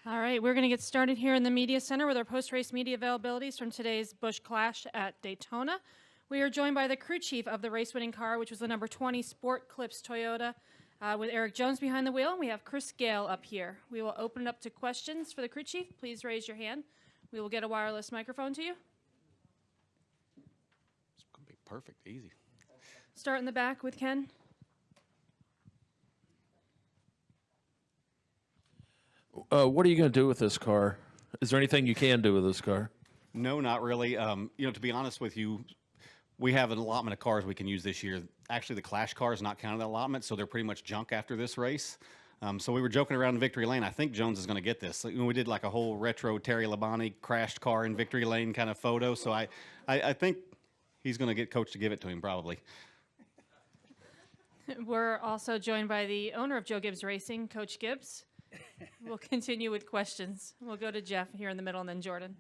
All right, we're going to get started here in the Media Center with our post-race media availabilities from today's Busch Clash at Daytona. We are joined by the crew chief of the race-winning car, which was the number 20 Sport Clips Toyota, with Erik Jones behind the wheel, and we have Chris Gayle up here. We will open it up to questions for the crew chief. Please raise your hand. We will get a wireless microphone to you. It's going to be perfect, easy. Start in the back with Ken. What are you going to do with this car? Is there anything you can do with this car? No, not really. To be honest with you, we have an allotment of cars we can use this year. Actually, the Clash car is not counted that allotment, so they're pretty much junk after this race. So we were joking around in Victory Lane. I think Jones is going to get this. We did like a whole retro Terry Labonte crashed car in Victory Lane kind of photo. So I think he's going to get Coach to give it to him probably. We're also joined by the owner of Joe Gibbs Racing, Coach Gibbs. We'll continue with questions. We'll go to Jeff here in the middle and then Jordan.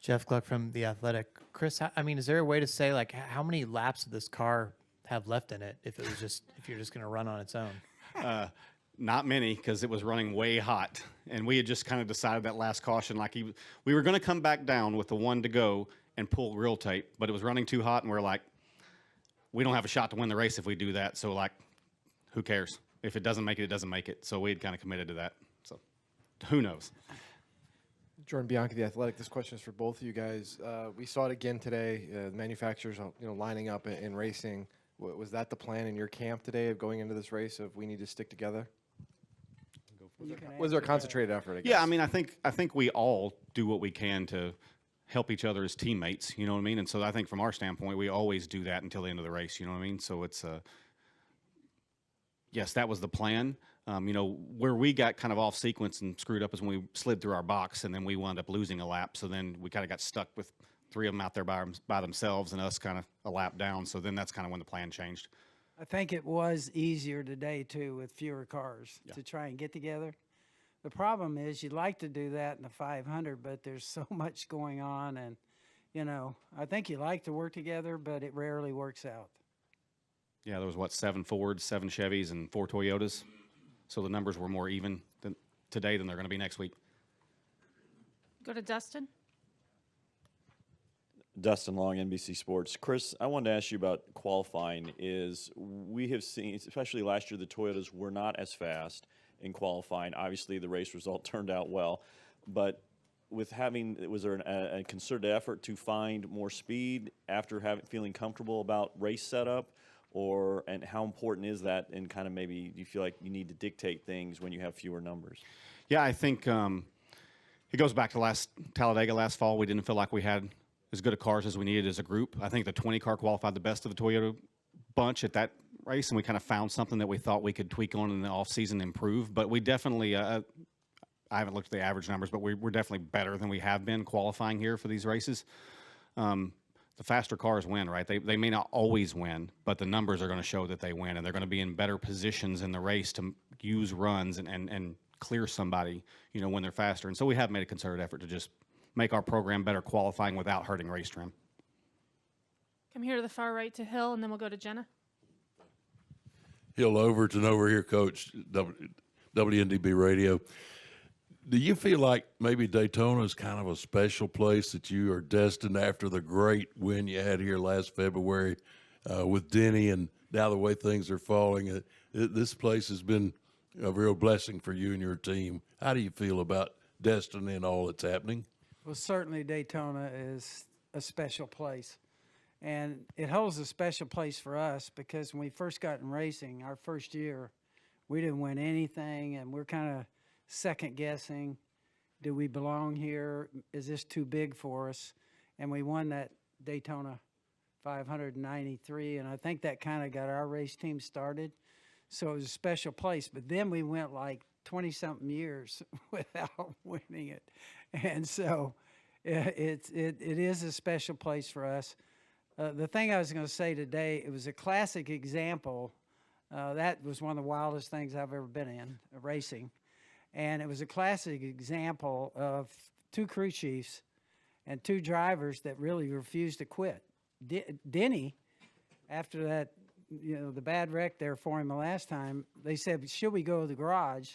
Jeff Gluck from The Athletic. Chris, I mean, is there a way to say, like, how many laps of this car have left in it if you're just going to run on its own? Not many, because it was running way hot. And we had just kind of decided that last caution, we were going to come back down with the one to go and pull real tight, but it was running too hot, and we're like, we don't have a shot to win the race if we do that. So, who cares? If it doesn't make it, it doesn't make it. So we had kind of committed to that. So who knows? Jordan Bianchi, The Athletic. This question is for both of you guys. We saw it again today. The manufacturers, lining up and racing. Was that the plan in your camp today of going into this race of we need to stick together? Was there a concentrated effort? I guess? Yeah, I mean, I think we all do what we can to help each other as teammates. You know what I mean? And so I think from our standpoint, we always do that until the end of the race. You know what I mean? So it's yes, that was the plan. Where we got kind of off sequence and screwed up is when we slid through our box, and then we wound up losing a lap. So then we kind of got stuck with three of them out there by themselves and us kind of a lap down. So then that's kind of when the plan changed. I think it was easier today, too, with fewer cars to try and get together. The problem is you'd like to do that in the 500, but there's so much going on. And, I think you like to work together, but it rarely works out. Yeah, there was, 7 Fords, 7 Chevys, and 4 Toyotas. So the numbers were more even today than they're going to be next week. Go to Dustin. Dustin Long, NBC Sports. Chris, I wanted to ask you about qualifying. We have seen, especially last year, the Toyotas were not as fast in qualifying. Obviously, the race result turned out well. But was there a concerted effort to find more speed after feeling comfortable about race setup? And how important is that, and kind of maybe you feel like you need to dictate things when you have fewer numbers? Yeah, I think it goes back to Talladega last fall. We didn't feel like we had as good a cars as we needed as a group. I think the 20 car qualified the best of the Toyota bunch at that race, and we kind of found something that we thought we could tweak on in the offseason and improve. But we definitely, I haven't looked at the average numbers, but we're definitely better than we have been qualifying here for these races. The faster cars win, right? They may not always win, but the numbers are going to show that they win, and they're going to be in better positions in the race to use runs and clear somebody, when they're faster. And so we have made a concerted effort to just make our program better qualifying without hurting race trim. Come here to the far right to Hill, and then we'll go to Jenna. Hill Overton over here, Coach, WNDB Radio. Do you feel like maybe Daytona is kind of a special place that you are destined after the great win you had here last February with Denny, and now the way things are falling? This place has been a real blessing for you and your team. How do you feel about Destiny and all that's happening? Well, certainly Daytona is a special place. And it holds a special place for us because when we first got in racing, our first year, we didn't win anything, and we're kind of second-guessing. Do we belong here? Is this too big for us? And we won that Daytona 593, and I think that kind of got our race team started. So it was a special place. But then we went like 20-something years without winning it. And so it is a special place for us. The thing I was going to say today, it was a classic example. That was one of the wildest things I've ever been in, racing. And it was a classic example of 2 crew chiefs and 2 drivers that really refused to quit. Denny, after that, the bad wreck there for him the last time, they said, should we go to the garage?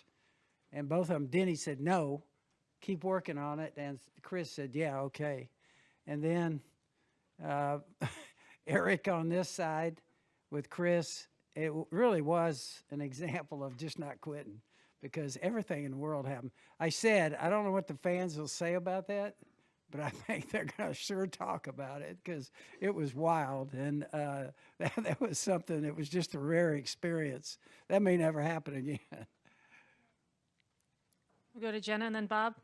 And both of them, Denny said, no, keep working on it. And Chris said, yeah, okay. And then Eric on this side with Chris, it really was an example of just not quitting because everything in the world happened. I said, I don't know what the fans will say about that, but I think they're going to sure talk about it because it was wild. And that was something, it was just a rare experience. That may never happen again. We'll go to Jenna and then Bob.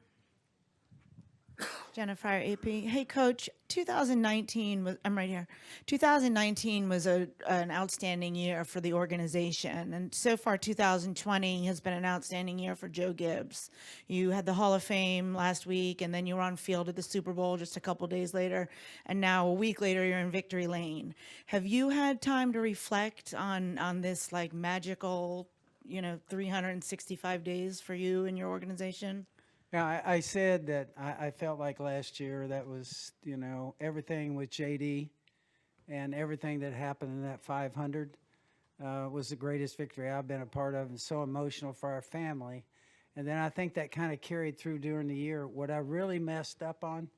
Jennifer AP. Hey, Coach. 2019 was. I'm right here. 2019 was an outstanding year for the organization, and so far 2020 has been an outstanding year for Joe Gibbs. You had the Hall of Fame last week, and then you were on field at the Super Bowl just a couple days later, and now a week later you're in victory lane. Have you had time to reflect on this like magical, 365 days for you and your organization? Yeah, I said that I felt like last year that was, everything with JD and everything that happened in that 500 was the greatest victory I've been a part of and so emotional for our family. And then I think that kind of carried through during the year. What I really messed up on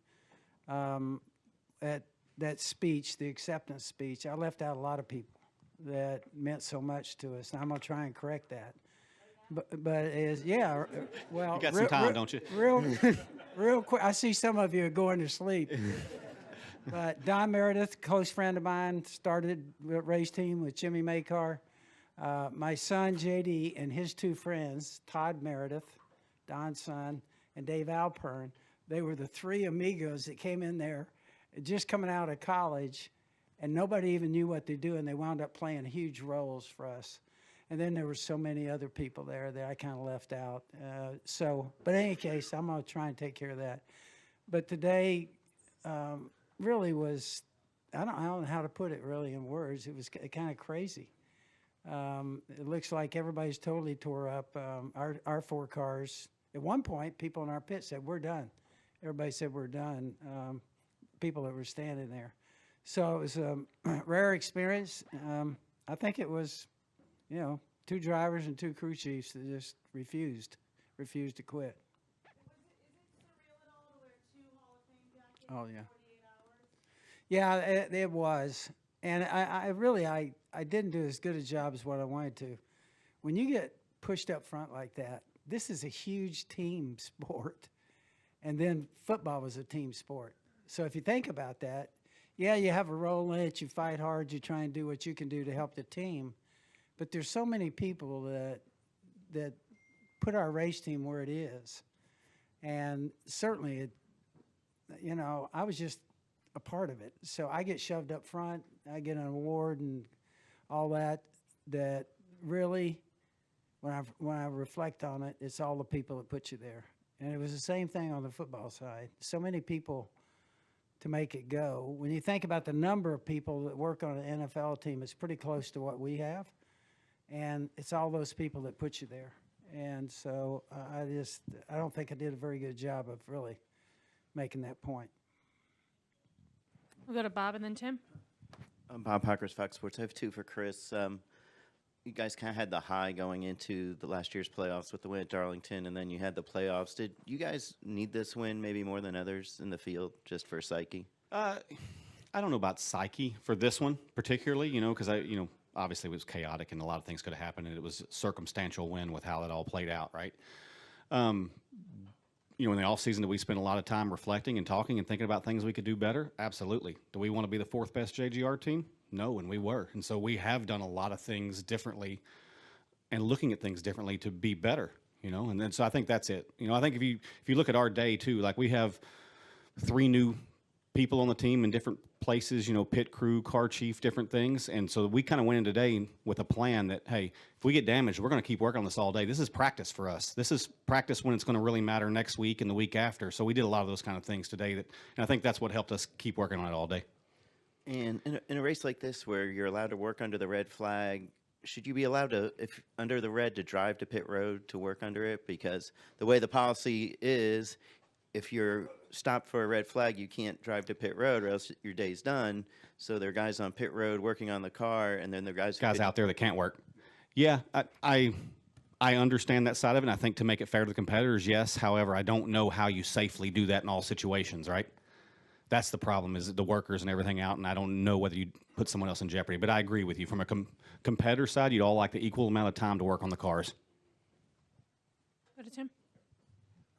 at that speech, the acceptance speech, I left out a lot of people that meant so much to us. And I'm going to try and correct that. But is well. You got some time, don't you? Real quick. I see some of you are going to sleep. But Don Meredith, close friend of mine, started a race team with Jimmy Maycar. My son JD and his two friends, Todd Meredith, Don's son, and Dave Alpern. They were the three amigos that came in there, just coming out of college, and nobody even knew what they're doing. They wound up playing huge roles for us. And then there were so many other people there that I kind of left out. But in any case, I'm going to try and take care of that. But today really was, I don't know how to put it really in words. It was kind of crazy. It looks like everybody's totally tore up. Our four cars, at one point, people in our pit said, we're done. Everybody said, we're done, people that were standing there. So it was a rare experience. I think it was, two drivers and two crew chiefs that just refused to quit. Oh, yeah. Yeah, it was. And I didn't do as good a job as what I wanted to. When you get pushed up front like that, this is a huge team sport. And then football was a team sport. So if you think about that, yeah, you have a role in it, you fight hard, you try and do what you can do to help the team. But there's so many people that put our race team where it is. And certainly, I was just a part of it. So I get shoved up front, I get an award and all that really, when I reflect on it, it's all the people that put you there. And it was the same thing on the football side. So many people to make it go. When you think about the number of people that work on an NFL team, it's pretty close to what we have. And it's all those people that put you there. And so I don't think I did a very good job of really making that point. We'll go to Bob and then Tim. I'm Bob Packers, Fox Sports. I have two for Chris. You guys kind of had the high going into the last year's playoffs with the win at Darlington, and then you had the playoffs. Did you guys need this win maybe more than others in the field just for psyche? I don't know about psyche for this one particularly, because obviously it was chaotic and a lot of things could have happened, and it was a circumstantial win with how it all played out, right? In the offseason, do we spend a lot of time reflecting and talking and thinking about things we could do better? Absolutely. Do we want to be the fourth best JGR team? No, and we were. And so we have done a lot of things differently and looking at things differently to be better, and then so I think that's it. I think if you look at our day too, like we have 3 new people on the team in different places, pit crew, car chief, different things. And so we kind of went in today with a plan that, hey, if we get damaged, we're going to keep working on this all day. This is practice for us. This is practice when it's going to really matter next week and the week after. So we did a lot of those kind of things today and I think that's what helped us keep working on it all day. And in a race like this where you're allowed to work under the red flag, should you be allowed to, if under the red, to drive to pit road to work under it? Because the way the policy is, if you're stopped for a red flag, you can't drive to pit road or else your day's done. So there are guys on pit road working on the car, and then there are guys out there that can't work. Yeah, I I understand that side of it, and I think to make it fair to the competitors, yes. However, I don't know how you safely do that in all situations, right? That's the problem, is the workers and everything out, and I don't know whether you'd put someone else in jeopardy. But I agree with you. From a competitor side, you'd all like the equal amount of time to work on the cars. Go to Tim.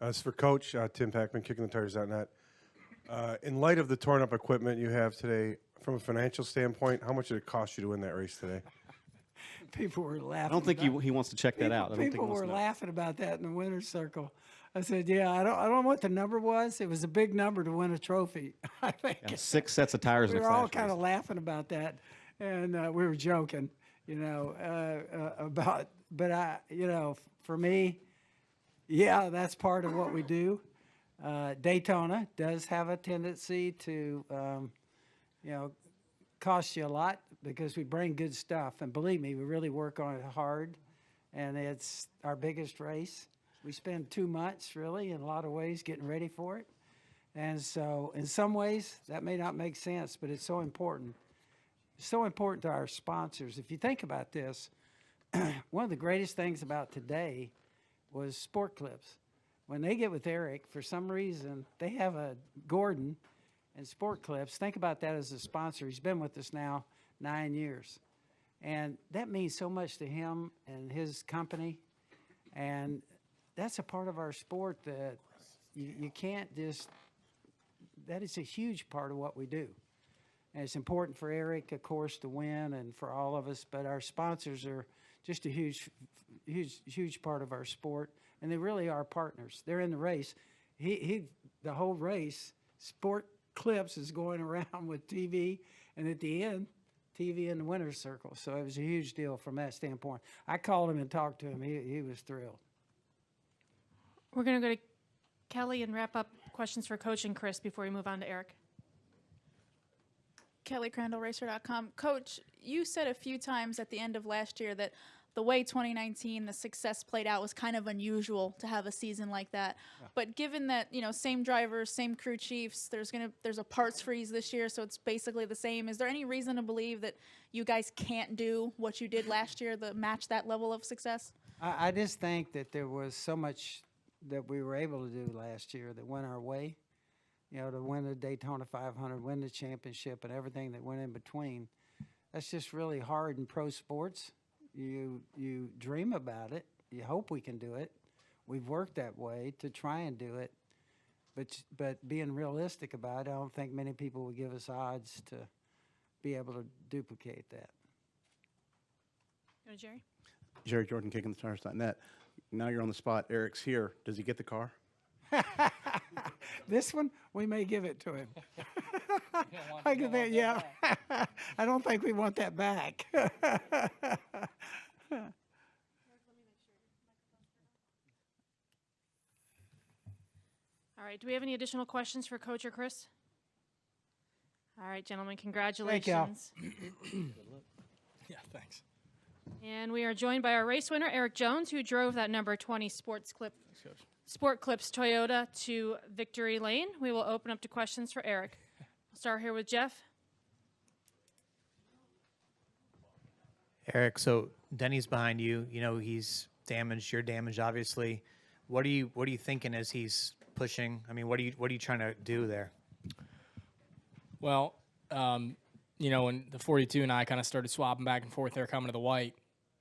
It's for Coach Tim Packman, KickingTheTires.net. In light of the torn up equipment you have today, from a financial standpoint, how much did it cost you to win that race today? People were laughing. I don't think he wants to check that out. I don't think he People wants were to know. laughing about that in the winner's circle. I said, "Yeah, I don't know what the number was. It was a big number to win a trophy." I think Yeah, 6 sets of tires we in a were all Clash kind race. of laughing about that, and we were joking, about. But for me, yeah, that's part of what we do. Daytona does have a tendency to, cost you a lot because we bring good stuff, and believe me, we really work on it hard, and it's our biggest race. We spend 2 months, really, in a lot of ways, getting ready for it. And so in some ways, that may not make sense, but it's so important. It's so important to our sponsors. If you think about this, one of the greatest things about today was Sport Clips. When they get with Erik, for some reason, they have a Gordon and Sport Clips. Think about that as a sponsor. He's been with us now 9 years. And that means so much to him and his company. And that's a part of our sport that you can't just, that is a huge part of what we do. And it's important for Erik, of course, to win and for all of us, but our sponsors are just a huge part of our sport, and they really are partners. They're in the race. The whole race, Sport Clips is going around with TV, and at the end, TV in the winner's circle. So it was a huge deal from that standpoint. I called him and talked to him. He was thrilled. We're going to go to Kelly and wrap up questions for Coach and Chris before we move on to Erik. Kelly Crandall, Racer.com. Coach, you said a few times at the end of last year that the way 2019, the success played out was kind of unusual to have a season like that. Yeah. But given that, same drivers, same crew chiefs, there's a parts freeze this year, so it's basically the same. Is there any reason to believe that you guys can't do what you did last year to match that level of success? I just think that there was so much that we were able to do last year that went our way. To win the Daytona 500, win the championship, and everything that went in between. That's just really hard in pro sports. You dream about it. You hope we can do it. We've worked that way to try and do it. But being realistic about it, I don't think many people would give us odds to be able to duplicate that. Go to Jerry. Jerry Jordan, KickingTheTires.net. Now you're on the spot. Erik's here. Does he get the car? This one, we may give it to him. I get that, yeah. I don't think we want that back. All right. Do we have any additional questions for Coach or Chris? All right, gentlemen, congratulations. Yeah, thanks. And we are joined by our race winner, Erik Jones, who drove that number 20 Sport Clips Toyota to victory lane. We will open up to questions for Erik. We'll start here with Jeff. Erik, so Denny's behind you. He's damaged. You're damaged, obviously. What are you thinking as he's pushing? I mean, what are you trying to do there? Well, when the 42 and I kind of started swapping back and forth there coming to the white,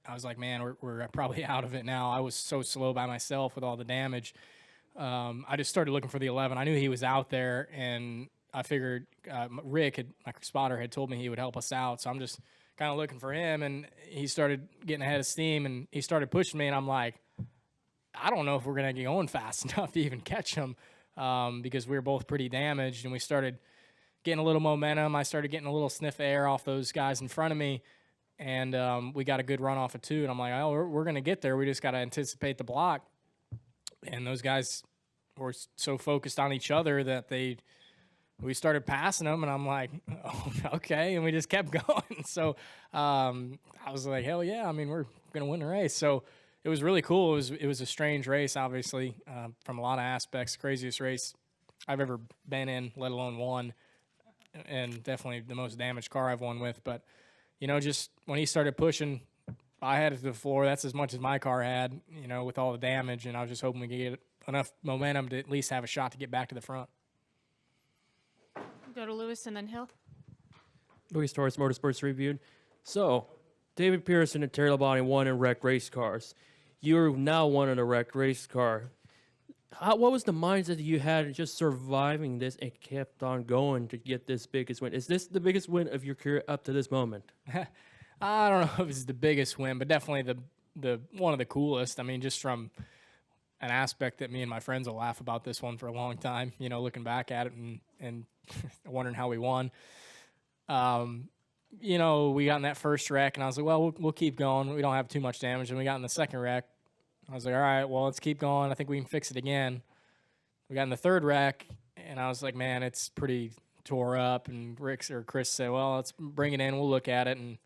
I was like, man, we're probably out of it now. I was so slow by myself with all the damage. I just started looking for the 11. I knew he was out there, and I figured Rick, my spotter, had told me he would help us out. So I'm just kind of looking for him, and he started getting ahead of steam, and he started pushing me, and I'm like, I don't know if we're going to get going fast enough to even catch him because we were both pretty damaged, and we started getting a little momentum. I started getting a little sniff of air off those guys in front of me, and we got a good run off of 2, and I'm like, oh, we're going to get there. We just got to anticipate the block. And those guys were so focused on each other that we started passing them, and I'm like, oh, okay, and we just kept going. So I was like, hell yeah, I mean, we're going to win the race. So it was really cool. It was a strange race, obviously, from a lot of aspects. Craziest race I've ever been in, let alone won, and definitely the most damaged car I've won with. But, just when he started pushing, I had it to the floor. That's as much as my car had, with all the damage, and I was just hoping we could get enough momentum to at least have a shot to get back to the front. Go to Lewis and then Hill. Louis Torres, Motorsports Reviewed. So, David Pearson and Terry Labonte won in wrecked race cars. You're now won in a wrecked race car. What was the mindset that you had in just surviving this and kept on going to get this biggest win? Is this the biggest win of your career up to this moment? I don't know if it's the biggest win, but definitely the one of the coolest. I mean, just from an aspect that me and my friends will laugh about this one for a long time, looking back at it and wondering how we won. We got in that first wreck, and I was like, well, we'll keep going. We don't have too much damage. And we got in the second wreck. I was like, all right, well, let's keep going. I think we can fix it again. We got in the third wreck, and I was like, man, it's pretty tore up. And Chris said, well, let's bring it in. We'll look at it. And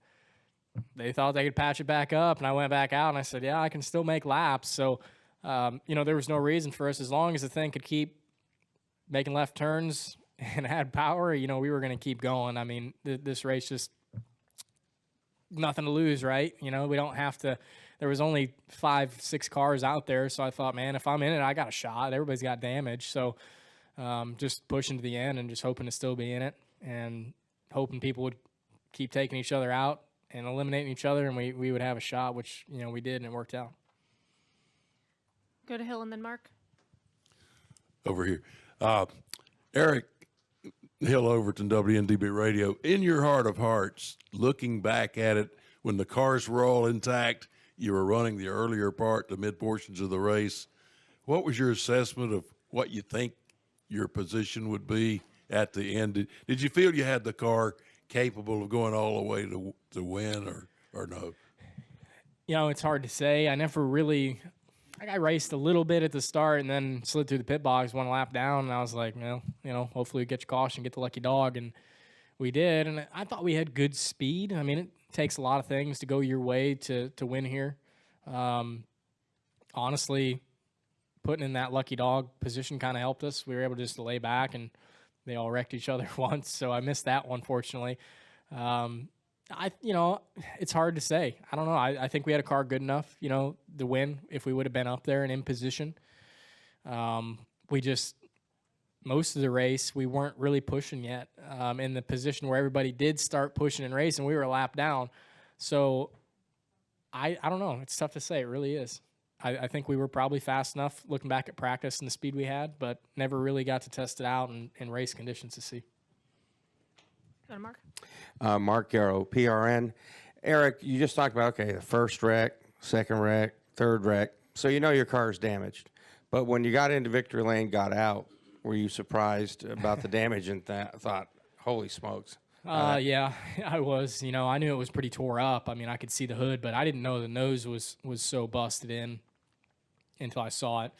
they thought they could patch it back up. And I went back out, and I said, yeah, I can still make laps. So, there was no reason for us. As long as the thing could keep making left turns and had power, we were going to keep going. I mean, this race just nothing to lose, right? We don't have to. There was only 5-6 cars out there, so I thought, man, if I'm in it, I got a shot. Everybody's got damage, so just pushing to the end and just hoping to still be in it and hoping people would keep taking each other out and eliminating each other, and we would have a shot, which, we did, and it worked out. Go to Hill and then Mark. Over here. Eric Hill, Overton, WNDB Radio. In your heart of hearts, looking back at it, when the cars were all intact, you were running the earlier part, the mid portions of the race. What was your assessment of what you think your position would be at the end? Did you feel you had the car capable of going all the way to win or no? It's hard to say. I never really – I raced a little bit at the start and then slid through the pit box, one lap down, and I was like, hopefully we get your caution, get the lucky dog, and we did. And I thought we had good speed. I mean, it takes a lot of things to go your way to win here. Honestly, putting in that lucky dog position kind of helped us. We were able just to lay back, and they all wrecked each other once, so I missed that one, fortunately. It's hard to say. I don't know. I think we had a car good enough, to win if we would have been up there and in position. Most of the race, we weren't really pushing yet in the position where everybody did start pushing and racing. We were a lap down. So I don't know. It's tough to say. It really is. I think we were probably fast enough looking back at practice and the speed we had, but never really got to test it out in race conditions to see. Go to Mark. Mark Garrow, PRN. Eric, you just talked about, the first wreck, second wreck, third wreck. So your car is damaged. But when you got into victory lane, got out, were you surprised about the damage and thought, holy smokes? Yeah, I was. I knew it was pretty tore up. I mean, I could see the hood, but I didn't know the nose was so busted in until I saw it.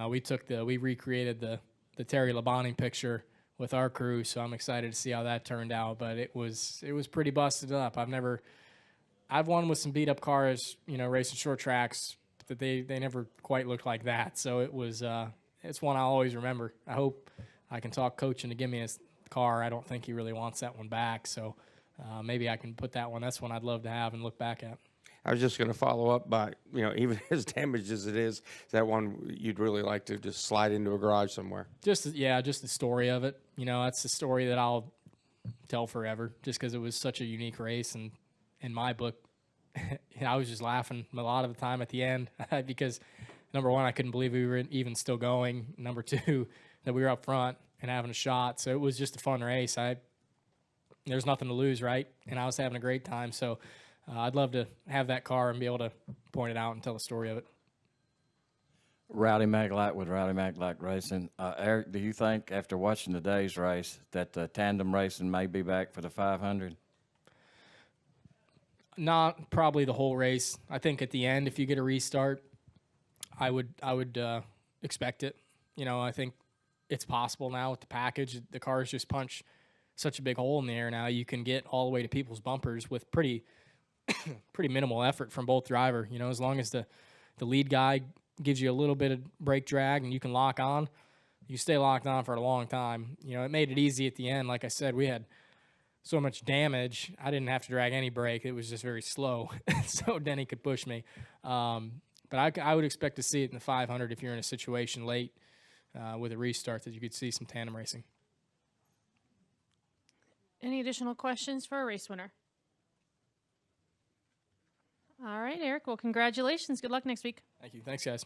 We recreated the Terry Labonte picture with our crew, so I'm excited to see how that turned out. But it was pretty busted up. I've won with some beat up cars, racing short tracks, but they never quite looked like that. So it's one I'll always remember. I hope I can talk Coach into give me his car. I don't think he really wants that one back, so maybe I can put that one. That's one I'd love to have and look back at. I was just going to follow up by, even as damaged as it is that one you'd really like to just slide into a garage somewhere? Just the story of it. That's the story that I'll tell forever just because it was such a unique race. And in my book, I was just laughing a lot of the time at the end because, number one, I couldn't believe we were even still going. Number two, that we were up front and having a shot. So it was just a fun race. There's nothing to lose, right? And I was having a great time. So I'd love to have that car and be able to point it out and tell the story of it. Rowdy Maglite with Rowdy Maglite Racing. Eric, do you think after watching today's race that tandem racing may be back for the 500? Not probably the whole race. I think at the end, if you get a restart, I would expect it. I think it's possible now with the package. The cars just punch such a big hole in the air now. You can get all the way to people's bumpers with pretty minimal effort from both driver. As long as the lead guy gives you a little bit of brake drag and you can lock on, you stay locked on for a long time. It made it easy at the end. Like I said, we had so much damage, I didn't have to drag any brake. It was just very slow, so Denny could push me. But I would expect to see it in the 500 if you're in a situation late with a restart that you could see some tandem racing. Any additional questions for a race winner? All right, Erik. Well, congratulations. Good luck next week. Thank you. Thanks, guys.